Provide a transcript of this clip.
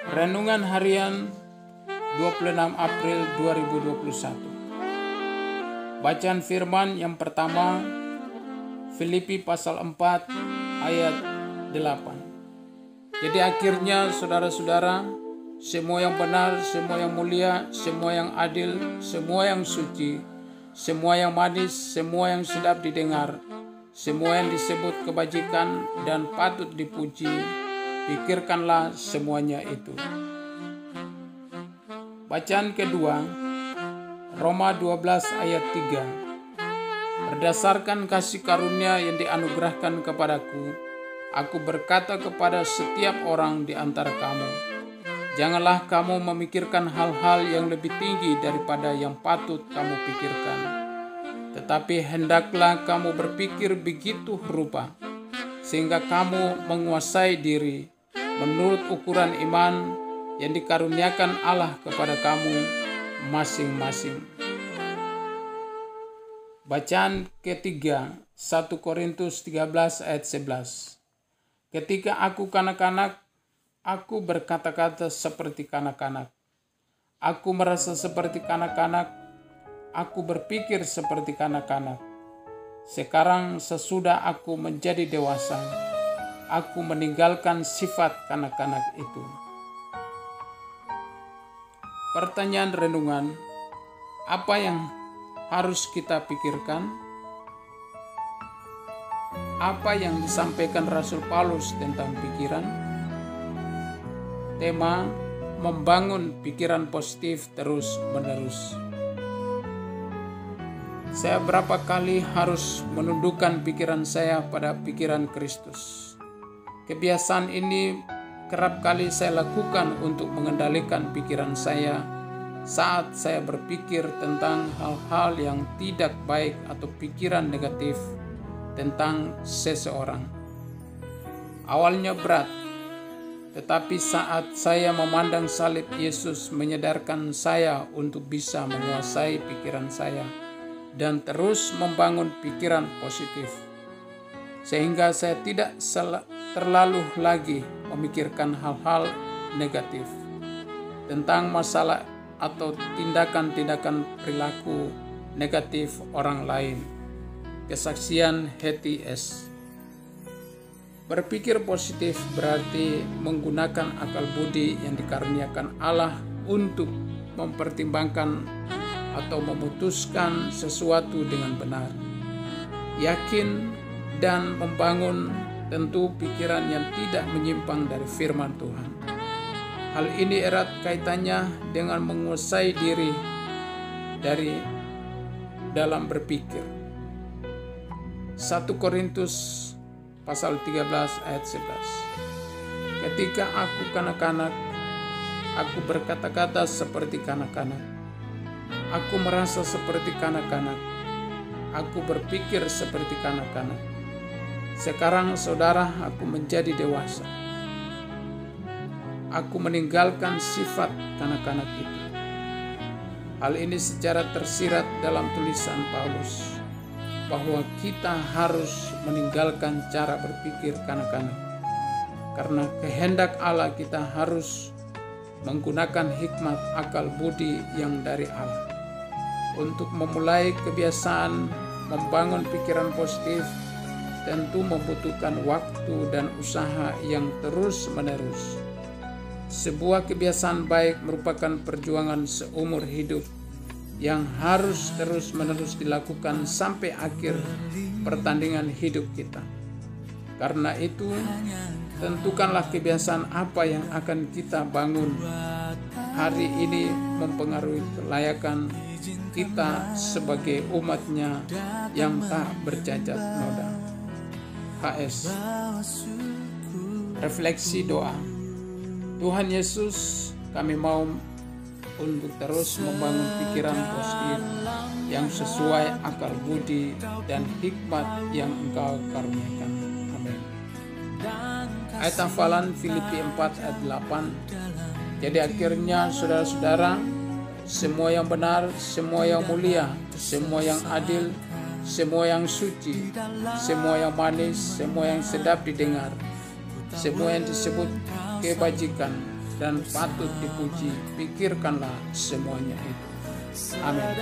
Renungan Harian 26 April 2021. Bacaan firman yang pertama, Filipi pasal 4 ayat 8. Jadi akhirnya saudara-saudara, semua yang benar, semua yang mulia, semua yang adil, semua yang suci, semua yang manis, semua yang sedap didengar, semua yang disebut kebajikan dan patut dipuji, pikirkanlah semuanya itu. Bacaan kedua, Roma 12 ayat 3. Berdasarkan kasih karunia yang dianugerahkan kepadaku, aku berkata kepada setiap orang di antara kamu, janganlah kamu memikirkan hal-hal yang lebih tinggi daripada yang patut kamu pikirkan. Tetapi hendaklah kamu berpikir begitu rupa, sehingga kamu menguasai diri menurut ukuran iman yang dikaruniakan Allah kepada kamu masing-masing. Bacaan ketiga, 1 Korintus 13 ayat 11. Ketika aku kanak-kanak, aku berkata-kata seperti kanak-kanak. Aku merasa seperti kanak-kanak, aku berpikir seperti kanak-kanak. Sekarang sesudah aku menjadi dewasa, aku meninggalkan sifat kanak-kanak itu. Pertanyaan renungan, apa yang harus kita pikirkan? Apa yang disampaikan Rasul Paulus tentang pikiran? Tema, membangun pikiran positif terus-menerus. Saya berapa kali harus menundukkan pikiran saya pada pikiran Kristus. Kebiasaan ini kerap kali saya lakukan untuk mengendalikan pikiran saya saat saya berpikir tentang hal-hal yang tidak baik atau pikiran negatif tentang seseorang. Awalnya berat, tetapi saat saya memandang salib Yesus menyadarkan saya untuk bisa menguasai pikiran saya dan terus membangun pikiran positif, sehingga saya tidak terlalu lagi memikirkan hal-hal negatif tentang masalah atau tindakan-tindakan perilaku negatif orang lain. Kesaksian Hetty S. Berpikir positif berarti menggunakan akal budi yang dikaruniakan Allah untuk mempertimbangkan atau memutuskan sesuatu dengan benar, yakin, dan membangun tentu pikiran yang tidak menyimpang dari firman Tuhan. Hal ini erat kaitannya dengan menguasai diri dari dalam berpikir. 1 Korintus pasal 13 ayat 11. Ketika aku kanak-kanak, aku berkata-kata seperti kanak-kanak. Aku merasa seperti kanak-kanak. Aku berpikir seperti kanak-kanak. Sekarang saudara, aku menjadi dewasa. Aku meninggalkan sifat kanak-kanak itu. Hal ini secara tersirat dalam tulisan Paulus, bahwa kita harus meninggalkan cara berpikir kanak-kanak. Karena kehendak Allah kita harus menggunakan hikmat akal budi yang dari Allah. Untuk memulai kebiasaan membangun pikiran positif, tentu membutuhkan waktu dan usaha yang terus-menerus. Sebuah kebiasaan baik merupakan perjuangan seumur hidup yang harus terus-menerus dilakukan sampai akhir pertandingan hidup kita. Karena itu, tentukanlah kebiasaan apa yang akan kita bangun. Hari ini mempengaruhi kelayakan kita sebagai umatnya yang tak bercacat noda. HS. Refleksi doa. Tuhan Yesus, kami mau untuk terus membangun pikiran positif yang sesuai akal budi dan hikmat yang Engkau karuniakan. Amin. Ayat hafalan Filipi 4 ayat 8. Jadi akhirnya saudara-saudara, semua yang benar, semua yang mulia, semua yang adil, semua yang suci, semua yang manis, semua yang sedap didengar, semua yang disebut kebajikan, dan patut dipuji. Pikirkanlah semuanya itu. Amin.